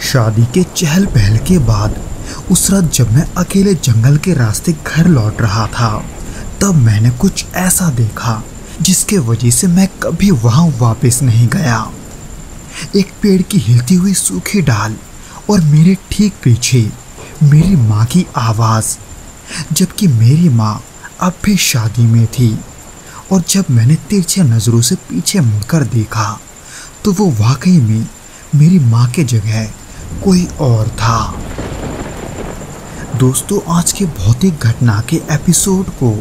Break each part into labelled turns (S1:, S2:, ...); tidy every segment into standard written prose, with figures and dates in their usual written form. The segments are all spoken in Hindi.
S1: शादी के चहल पहल के बाद उस रात जब मैं अकेले जंगल के रास्ते घर लौट रहा था, तब मैंने कुछ ऐसा देखा जिसके वजह से मैं कभी वहां वापस नहीं गया। एक पेड़ की हिलती हुई सूखी डाल और मेरे ठीक पीछे मेरी माँ की आवाज़, जबकि मेरी माँ अब भी शादी में थी। और जब मैंने तिरछे नज़रों से पीछे मुड़कर देखा तो वो वाकई में मेरी माँ के जगह कोई और था। दोस्तों, आज के भौतिक घटना के एपिसोड को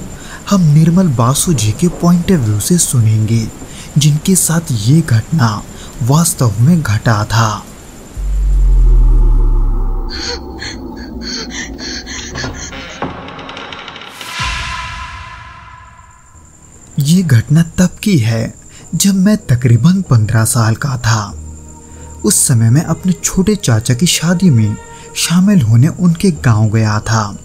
S1: हम निर्मल बासु जी के पॉइंट ऑफ व्यू से सुनेंगे, जिनके साथ ये घटना वास्तव में घटा था। ये घटना तब की है जब मैं तकरीबन 15 साल का था। उस समय मैं अपने छोटे चाचा की शादी में शामिल होने उनके गांव गया था।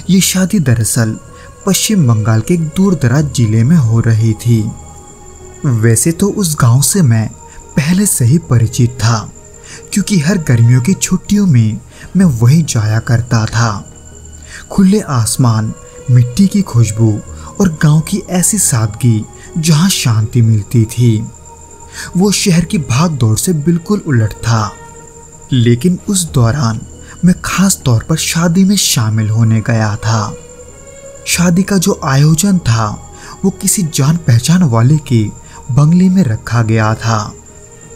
S1: ये शादी दरअसल पश्चिम बंगाल के एक दूर दराज जिले में हो रही थी। वैसे तो उस गांव से मैं पहले से ही परिचित था, क्योंकि हर गर्मियों की छुट्टियों में मैं वहीं जाया करता था। खुले आसमान, मिट्टी की खुशबू और गांव की ऐसी सादगी जहां शांति मिलती थी, वो शहर की भाग दौड़ से बिल्कुल उलट था। लेकिन उस दौरान मैं खास तौर पर शादी में शामिल होने गया था। शादी का जो आयोजन था वो किसी जान पहचान वाले के बंगले में रखा गया था,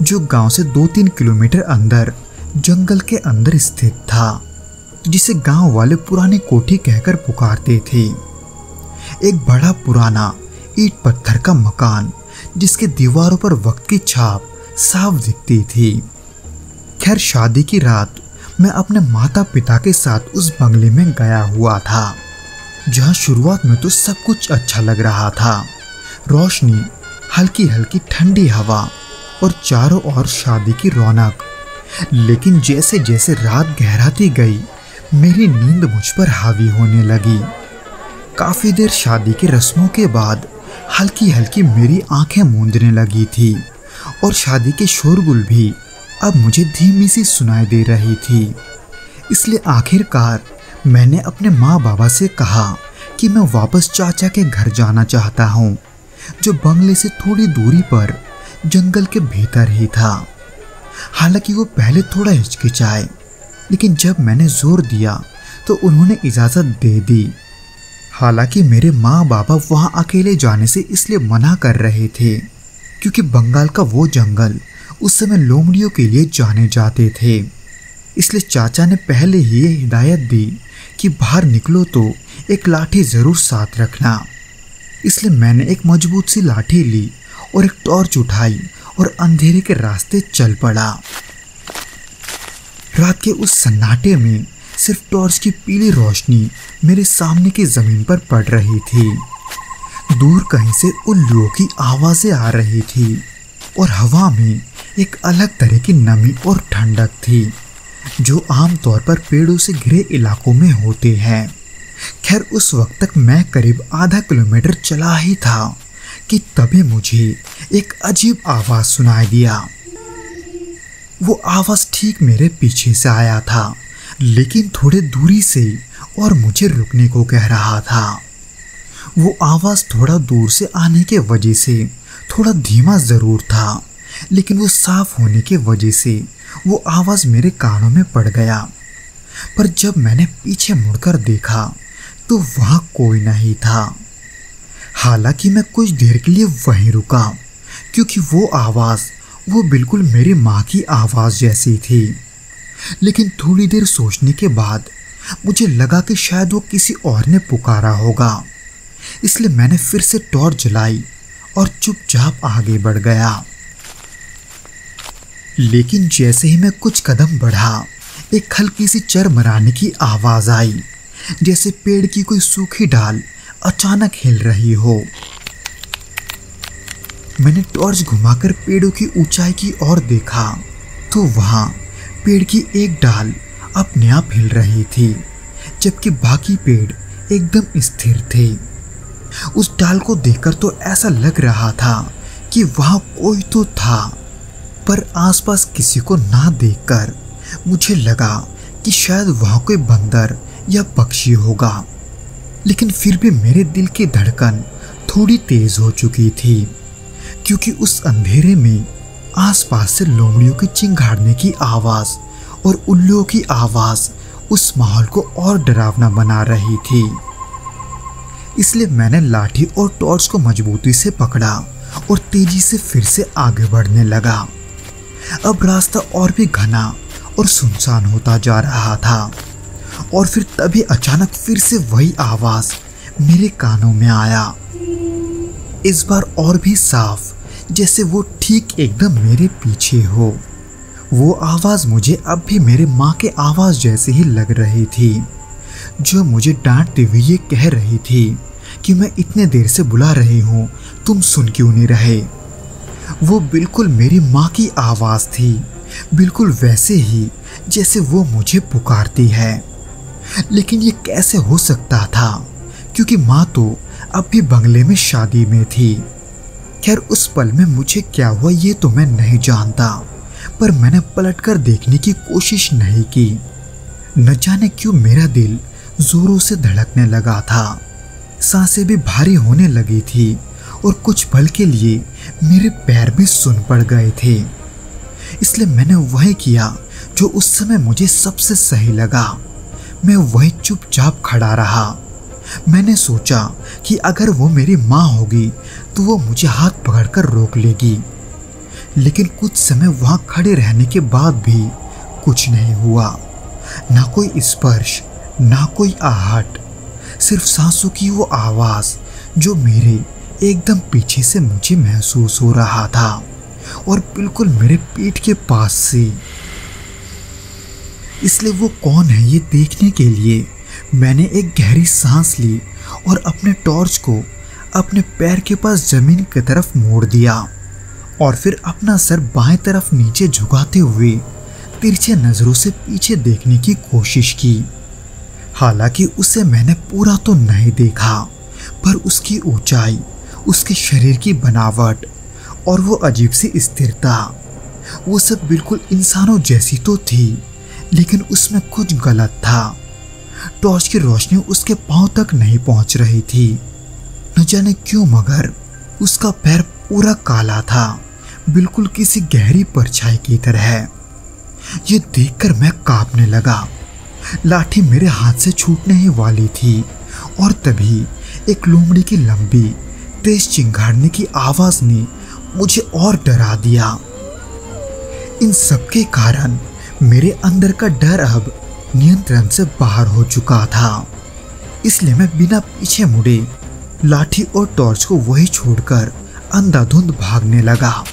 S1: जो गांव से 2-3 किलोमीटर अंदर जंगल के अंदर स्थित था, जिसे गांव वाले पुरानी कोठी कहकर पुकारते थे। एक बड़ा पुराना ईंट पत्थर का मकान, जिसके दीवारों पर वक्त की छाप साफ दिखती थी। खैर, शादी की रात मैं अपने माता पिता के साथ उस बंगले में गया हुआ था, जहां शुरुआत में तो सब कुछ अच्छा लग रहा था। रोशनी, हल्की हल्की ठंडी हवा और चारों ओर शादी की रौनक। लेकिन जैसे जैसे रात गहराती गई, मेरी नींद मुझ पर हावी होने लगी। काफी देर शादी की रस्मों के बाद हल्की हल्की मेरी आंखें मूंदने लगी थी, और शादी के शोरगुल भी अब मुझे धीमी सी सुनाई दे रही थी। इसलिए आखिरकार मैंने अपने माँ बाबा से कहा कि मैं वापस चाचा के घर जाना चाहता हूँ, जो बंगले से थोड़ी दूरी पर जंगल के भीतर ही था। हालांकि वो पहले थोड़ा हिचकिचाए, लेकिन जब मैंने जोर दिया तो उन्होंने इजाज़त दे दी। हालांकि मेरे माँ बाबा वहाँ अकेले जाने से इसलिए मना कर रहे थे, क्योंकि बंगाल का वो जंगल उस समय लोमड़ियों के लिए जाने जाते थे। इसलिए चाचा ने पहले ही ये हिदायत दी कि बाहर निकलो तो एक लाठी ज़रूर साथ रखना। इसलिए मैंने एक मजबूत सी लाठी ली और एक टॉर्च उठाई और अंधेरे के रास्ते चल पड़ा। रात के उस सन्नाटे में सिर्फ टॉर्च की पीली रोशनी मेरे सामने की जमीन पर पड़ रही थी। दूर कहीं से उल्लुओं की आवाज़ें आ रही थी, और हवा में एक अलग तरह की नमी और ठंडक थी, जो आमतौर पर पेड़ों से घिरे इलाकों में होते हैं। खैर, उस वक्त तक मैं करीब आधा किलोमीटर चला ही था कि तभी मुझे एक अजीब आवाज़ सुनाई दिया। वो आवाज़ ठीक मेरे पीछे से आया था, लेकिन थोड़े दूरी से, और मुझे रुकने को कह रहा था। वो आवाज़ थोड़ा दूर से आने के वजह से थोड़ा धीमा ज़रूर था, लेकिन वो साफ होने के वजह से वो आवाज़ मेरे कानों में पड़ गया। पर जब मैंने पीछे मुड़कर देखा तो वहाँ कोई नहीं था। हालांकि मैं कुछ देर के लिए वहीं रुका, क्योंकि वो आवाज़ वो बिल्कुल मेरी माँ की आवाज़ जैसी थी। लेकिन थोड़ी देर सोचने के बाद मुझे लगा कि शायद वो किसी और ने पुकारा होगा। इसलिए मैंने फिर से टॉर्च जलाई और चुपचाप आगे बढ़ गया। लेकिन जैसे ही मैं कुछ कदम बढ़ा, एक हल्की सी चरमराने की आवाज़ आई, जैसे पेड़ की कोई सूखी डाल अचानक हिल रही हो। मैंने टॉर्च घुमाकर पेड़ों की ऊंचाई की ओर देखा तो वहाँ पेड़ की एक डाल अपने आप हिल रही थी, जबकि बाकी पेड़ एकदम स्थिर थे। उस डाल को देखकर तो ऐसा लग रहा था कि वहाँ कोई तो था, पर आसपास किसी को ना देखकर मुझे लगा कि शायद वहाँ कोई बंदर या पक्षी होगा, लेकिन फिर भी मेरे दिल की धड़कन थोड़ी तेज हो चुकी थी, क्योंकि उस अंधेरे में आसपास से लोमड़ियों की चिंगाड़ने की आवाज और उल्लुओं की आवाज उस माहौल को और डरावना बना रही थी। इसलिए मैंने लाठी और टॉर्च को मजबूती से पकड़ा और तेजी से फिर से आगे बढ़ने लगा। अब रास्ता और भी घना और सुनसान होता जा रहा था, और फिर तभी अचानक फिर से वही आवाज मेरे कानों में आया, इस बार और भी साफ, जैसे वो ठीक एकदम मेरे पीछे हो। वो आवाज मुझे अब भी मेरे माँ के आवाज जैसी ही लग रही थी, जो मुझे डांटते हुए ये कह रही थी कि मैं इतने देर से बुला रही हूँ, तुम सुन क्यों नहीं रहे। वो बिल्कुल मेरी माँ की आवाज थी, बिल्कुल वैसे ही जैसे वो मुझे पुकारती है। लेकिन ये कैसे हो सकता था, क्योंकि माँ तो अब भी बंगले में शादी में थी। खैर उस पल में मुझे क्या हुआ ये तो मैं नहीं जानता, पर मैंने पलटकर देखने की कोशिश नहीं की। न जाने क्यों मेरा दिल जोरों से धड़कने लगा था, सांसें भी भारी होने लगी थी, और कुछ पल के लिए मेरे पैर भी सुन पड़ गए थे। इसलिए मैंने वही किया जो उस समय मुझे सबसे सही लगा। मैं वही चुपचाप खड़ा रहा। मैंने सोचा कि अगर वो मेरी माँ होगी तो वो मुझे हाथ पकड़कर रोक लेगी, लेकिन कुछ समय वहां खड़े रहने के बाद भी कुछ नहीं हुआ। ना कोई स्पर्श, ना कोई आहट, सिर्फ सांसों की वो आवाज जो मेरे एकदम पीछे से मुझे महसूस हो रहा था, और बिल्कुल मेरे पीठ के पास से। इसलिए वो कौन है ये देखने के लिए मैंने एक गहरी सांस ली और अपने टॉर्च को अपने पैर के पास जमीन की तरफ मोड़ दिया, और फिर अपना सर बाएं तरफ नीचे झुकाते हुए तिरछे नजरों से पीछे देखने की कोशिश की। हालांकि उसे मैंने पूरा तो नहीं देखा, पर उसकी ऊंचाई, उसके शरीर की बनावट और वो अजीब सी स्थिरता, वो सब बिल्कुल इंसानों जैसी तो थी, लेकिन उसमें कुछ गलत था। टॉर्च की रोशनी उसके पांव तक नहीं पहुंच रही थी। न जाने क्यों, मगर उसका पैर पूरा काला था, बिल्कुल किसी गहरी परछाई की तरह। ये देखकर मैं कांपने लगा। लाठी मेरे हाथ से छूटने ही वाली थी, और तभी एक लोमड़ी की लंबी तेज चिंगाड़ने की आवाज ने मुझे और डरा दिया। इन सब के कारण मेरे अंदर का डर अब नियंत्रण से बाहर हो चुका था। इसलिए मैं बिना पीछे मुड़े लाठी और टॉर्च को वही छोड़कर अंधाधुंध भागने लगा।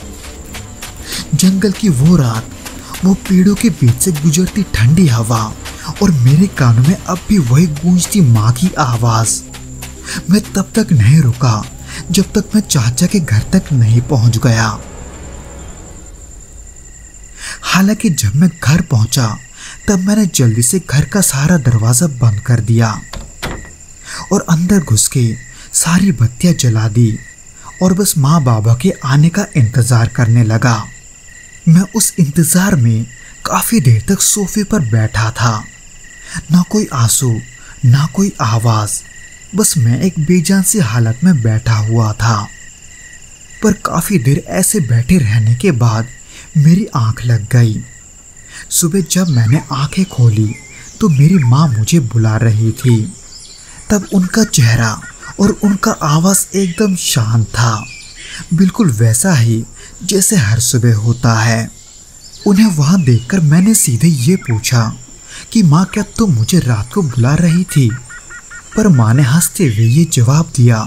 S1: जंगल की वो रात, वो पेड़ों के बीच से गुजरती ठंडी हवा, और मेरे कानों में अब भी वही गूंजती माँ की आवाज। मैं तब तक नहीं रुका जब तक मैं चाचा के घर तक नहीं पहुंच गया। हालांकि जब मैं घर पहुंचा तब मैंने जल्दी से घर का सारा दरवाजा बंद कर दिया और अंदर घुस के सारी बत्तियां जला दी, और बस माँ बाबा के आने का इंतजार करने लगा। मैं उस इंतजार में काफी देर तक सोफे पर बैठा था। ना कोई आंसू, ना कोई आवाज, बस मैं एक बेजान सी हालत में बैठा हुआ था। पर काफी देर ऐसे बैठे रहने के बाद मेरी आंख लग गई। सुबह जब मैंने आंखें खोली तो मेरी माँ मुझे बुला रही थी। तब उनका चेहरा और उनका आवाज एकदम शांत था, बिल्कुल वैसा ही जैसे हर सुबह होता है। उन्हें वहां देखकर मैंने सीधे ये पूछा कि माँ, क्या तुम मुझे रात को बुला रही थी? पर माँ ने हंसते हुए ये जवाब दिया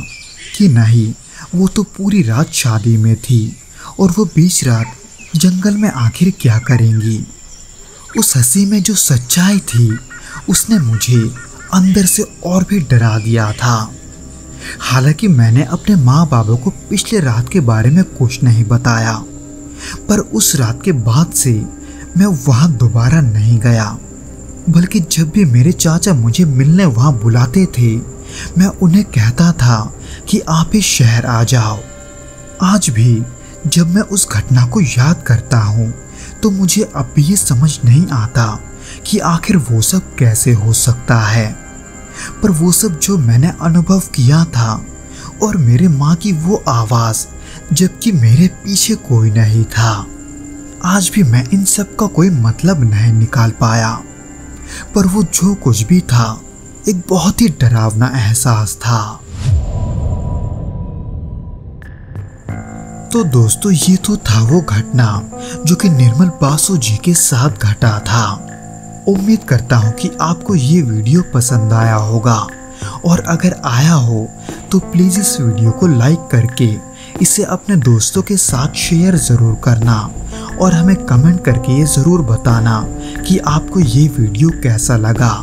S1: कि नहीं, वो तो पूरी रात शादी में थी, और वो बीच रात जंगल में आखिर क्या करेंगी। उस हंसी में जो सच्चाई थी उसने मुझे अंदर से और भी डरा दिया था। हालांकि मैंने अपने माँ बाबा को पिछले रात के बारे में कुछ नहीं बताया, पर उस रात के बाद से मैं वहां दोबारा नहीं गया। बल्कि जब भी मेरे चाचा मुझे मिलने वहां बुलाते थे, मैं उन्हें कहता था कि आप इस शहर आ जाओ। आज भी जब मैं उस घटना को याद करता हूँ तो मुझे अब भी ये समझ नहीं आता कि आखिर वो सब कैसे हो सकता है। पर वो सब जो मैंने अनुभव किया था और मेरे माँ की वो आवाज़ जबकि मेरे पीछे कोई नहीं था, आज भी मैं इन सब का कोई मतलब नहीं निकाल पाया। पर वो जो कुछ भी था एक बहुत ही डरावना एहसास था। तो दोस्तों, ये तो था वो घटना जो कि निर्मल बासु जी के साथ घटा था। उम्मीद करता हूँ कि आपको ये वीडियो पसंद आया होगा, और अगर आया हो तो प्लीज़ इस वीडियो को लाइक करके इसे अपने दोस्तों के साथ शेयर ज़रूर करना, और हमें कमेंट करके ये ज़रूर बताना कि आपको ये वीडियो कैसा लगा।